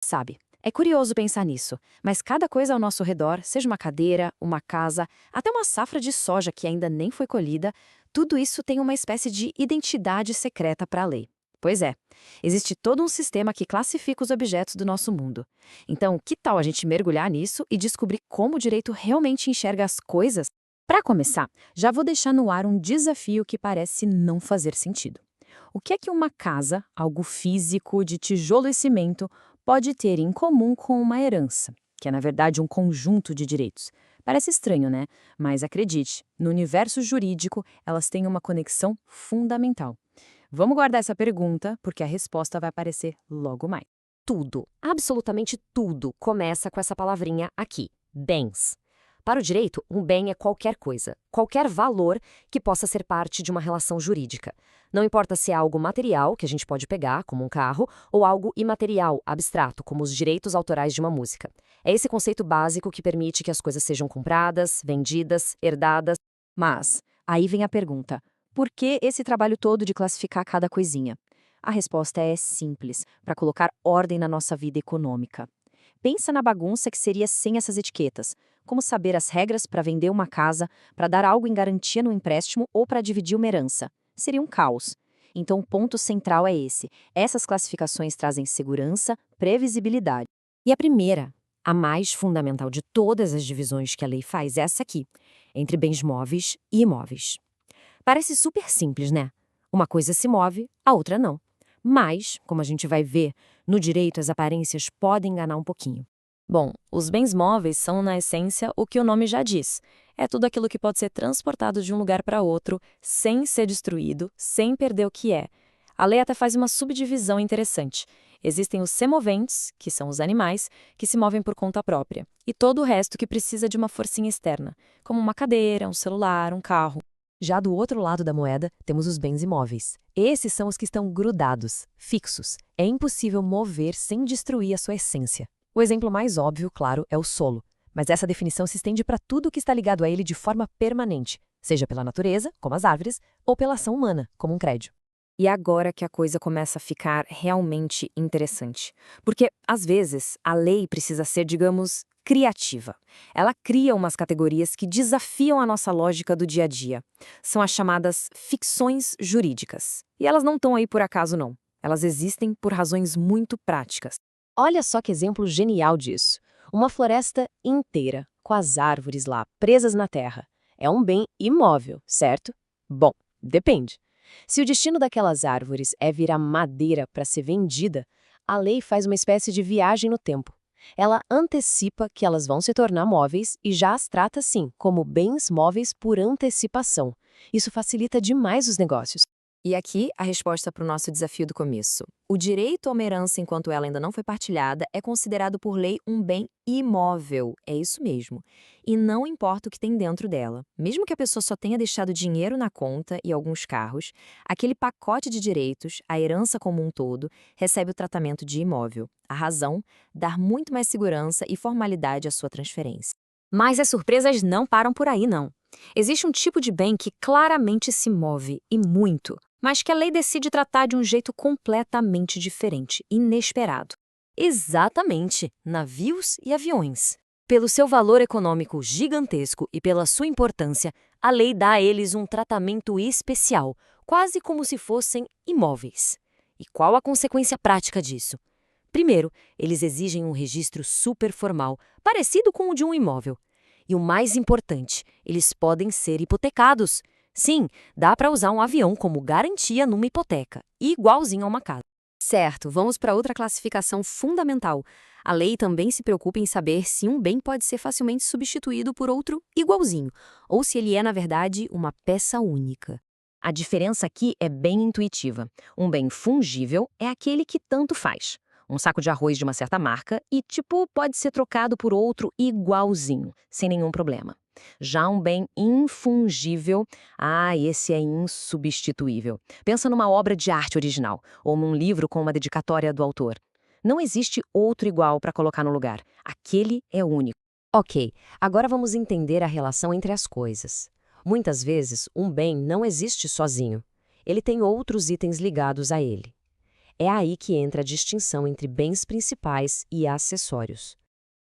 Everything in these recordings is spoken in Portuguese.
Sabe, é curioso pensar nisso, mas cada coisa ao nosso redor, seja uma cadeira, uma casa, até uma safra de soja que ainda nem foi colhida, tudo isso tem uma espécie de identidade secreta para a lei. Pois é, existe todo um sistema que classifica os objetos do nosso mundo. Então, que tal a gente mergulhar nisso e descobrir como o direito realmente enxerga as coisas? Para começar, já vou deixar no ar um desafio que parece não fazer sentido. O que é que uma casa, algo físico, de tijolo e cimento, pode ter em comum com uma herança, que é na verdade um conjunto de direitos? Parece estranho, né? Mas acredite, no universo jurídico, elas têm uma conexão fundamental. Vamos guardar essa pergunta, porque a resposta vai aparecer logo mais. Tudo, absolutamente tudo, começa com essa palavrinha aqui, bens. Para o direito, um bem é qualquer coisa, qualquer valor que possa ser parte de uma relação jurídica. Não importa se é algo material, que a gente pode pegar, como um carro, ou algo imaterial, abstrato, como os direitos autorais de uma música. É esse conceito básico que permite que as coisas sejam compradas, vendidas, herdadas. Mas, aí vem a pergunta: por que esse trabalho todo de classificar cada coisinha? A resposta é simples, para colocar ordem na nossa vida econômica. Pensa na bagunça que seria sem essas etiquetas. Como saber as regras para vender uma casa, para dar algo em garantia no empréstimo ou para dividir uma herança? Seria um caos. Então, o ponto central é esse. Essas classificações trazem segurança, previsibilidade. E a primeira, a mais fundamental de todas as divisões que a lei faz, é essa aqui, entre bens móveis e imóveis. Parece super simples, né? Uma coisa se move, a outra não. Mas, como a gente vai ver, no direito as aparências podem enganar um pouquinho. Bom, os bens móveis são, na essência, o que o nome já diz. É tudo aquilo que pode ser transportado de um lugar para outro, sem ser destruído, sem perder o que é. A lei até faz uma subdivisão interessante. Existem os semoventes, que são os animais, que se movem por conta própria, e todo o resto que precisa de uma forcinha externa, como uma cadeira, um celular, um carro. Já do outro lado da moeda, temos os bens imóveis. Esses são os que estão grudados, fixos. É impossível mover sem destruir a sua essência. O exemplo mais óbvio, claro, é o solo. Mas essa definição se estende para tudo que está ligado a ele de forma permanente, seja pela natureza, como as árvores, ou pela ação humana, como um prédio. E agora que a coisa começa a ficar realmente interessante. Porque, às vezes, a lei precisa ser, digamos, criativa. Ela cria umas categorias que desafiam a nossa lógica do dia a dia. São as chamadas ficções jurídicas. E elas não estão aí por acaso, não. Elas existem por razões muito práticas. Olha só que exemplo genial disso. Uma floresta inteira, com as árvores lá presas na terra. É um bem imóvel, certo? Bom, depende. Se o destino daquelas árvores é virar madeira para ser vendida, a lei faz uma espécie de viagem no tempo. Ela antecipa que elas vão se tornar móveis e já as trata, sim, como bens móveis por antecipação. Isso facilita demais os negócios. E aqui a resposta para o nosso desafio do começo. O direito a uma herança enquanto ela ainda não foi partilhada é considerado por lei um bem imóvel, é isso mesmo. E não importa o que tem dentro dela. Mesmo que a pessoa só tenha deixado dinheiro na conta e alguns carros, aquele pacote de direitos, a herança como um todo, recebe o tratamento de imóvel. A razão, dar muito mais segurança e formalidade à sua transferência. Mas as surpresas não param por aí, não. Existe um tipo de bem que claramente se move, e muito, mas que a lei decide tratar de um jeito completamente diferente, inesperado. Exatamente, navios e aviões. Pelo seu valor econômico gigantesco e pela sua importância, a lei dá a eles um tratamento especial, quase como se fossem imóveis. E qual a consequência prática disso? Primeiro, eles exigem um registro super formal, parecido com o de um imóvel. E o mais importante, eles podem ser hipotecados. Sim, dá para usar um avião como garantia numa hipoteca, igualzinho a uma casa. Certo, vamos para outra classificação fundamental. A lei também se preocupa em saber se um bem pode ser facilmente substituído por outro igualzinho, ou se ele é, na verdade, uma peça única. A diferença aqui é bem intuitiva. Um bem fungível é aquele que tanto faz. Um saco de arroz de uma certa marca e, pode ser trocado por outro igualzinho, sem nenhum problema. Já um bem infungível, esse é insubstituível. Pensa numa obra de arte original, ou num livro com uma dedicatória do autor. Não existe outro igual para colocar no lugar. Aquele é único. Ok, agora vamos entender a relação entre as coisas. Muitas vezes, um bem não existe sozinho. Ele tem outros itens ligados a ele. É aí que entra a distinção entre bens principais e acessórios.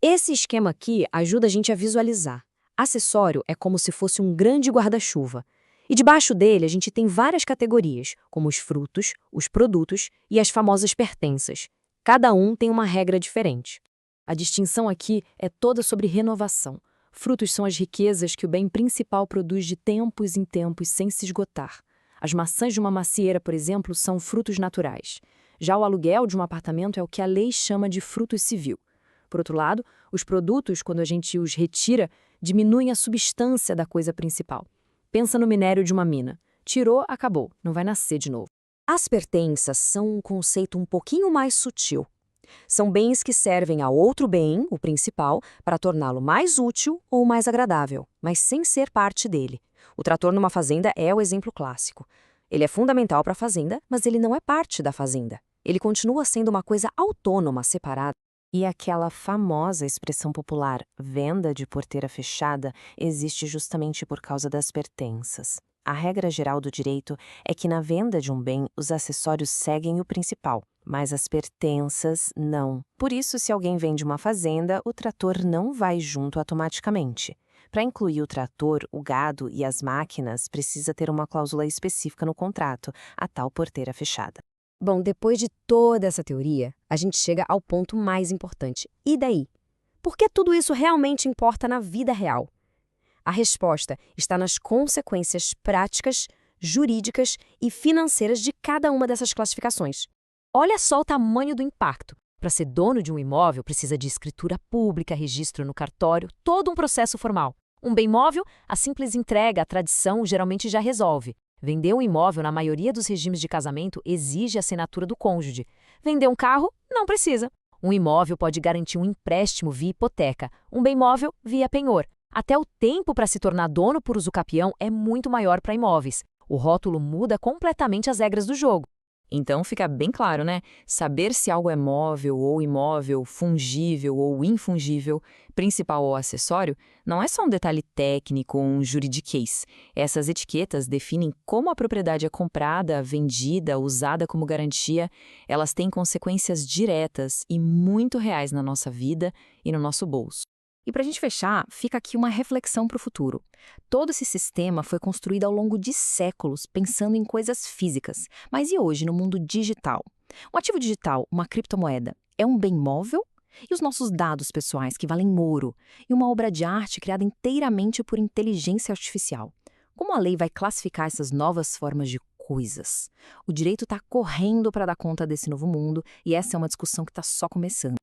Esse esquema aqui ajuda a gente a visualizar. Acessório é como se fosse um grande guarda-chuva. E debaixo dele a gente tem várias categorias, como os frutos, os produtos e as famosas pertenças. Cada um tem uma regra diferente. A distinção aqui é toda sobre renovação. Frutos são as riquezas que o bem principal produz de tempos em tempos sem se esgotar. As maçãs de uma macieira, por exemplo, são frutos naturais. Já o aluguel de um apartamento é o que a lei chama de fruto civil. Por outro lado, os produtos, quando a gente os retira, diminuem a substância da coisa principal. Pensa no minério de uma mina. Tirou, acabou, não vai nascer de novo. As pertenças são um conceito um pouquinho mais sutil. São bens que servem a outro bem, o principal, para torná-lo mais útil ou mais agradável, mas sem ser parte dele. O trator numa fazenda é o exemplo clássico. Ele é fundamental para a fazenda, mas ele não é parte da fazenda. Ele continua sendo uma coisa autônoma, separada. E aquela famosa expressão popular, venda de porteira fechada, existe justamente por causa das pertenças. A regra geral do direito é que na venda de um bem, os acessórios seguem o principal, mas as pertenças não. Por isso, se alguém vende uma fazenda, o trator não vai junto automaticamente. Para incluir o trator, o gado e as máquinas, precisa ter uma cláusula específica no contrato, a tal porteira fechada. Bom, depois de toda essa teoria, a gente chega ao ponto mais importante. E daí? Por que tudo isso realmente importa na vida real? A resposta está nas consequências práticas, jurídicas e financeiras de cada uma dessas classificações. Olha só o tamanho do impacto. Para ser dono de um imóvel, precisa de escritura pública, registro no cartório, todo um processo formal. Um bem móvel, a simples entrega, a tradição geralmente já resolve. Vender um imóvel, na maioria dos regimes de casamento, exige a assinatura do cônjuge. Vender um carro, não precisa. Um imóvel pode garantir um empréstimo via hipoteca, um bem móvel via penhor. Até o tempo para se tornar dono por usucapião é muito maior para imóveis. O rótulo muda completamente as regras do jogo. Então fica bem claro, né? Saber se algo é móvel ou imóvel, fungível ou infungível, principal ou acessório, não é só um detalhe técnico ou um juridiquês. Essas etiquetas definem como a propriedade é comprada, vendida, usada como garantia. Elas têm consequências diretas e muito reais na nossa vida e no nosso bolso. E para a gente fechar, fica aqui uma reflexão para o futuro. Todo esse sistema foi construído ao longo de séculos, pensando em coisas físicas. Mas e hoje, no mundo digital? Um ativo digital, uma criptomoeda, é um bem móvel? E os nossos dados pessoais, que valem ouro? E uma obra de arte criada inteiramente por inteligência artificial? Como a lei vai classificar essas novas formas de coisas? O direito está correndo para dar conta desse novo mundo, e essa é uma discussão que está só começando.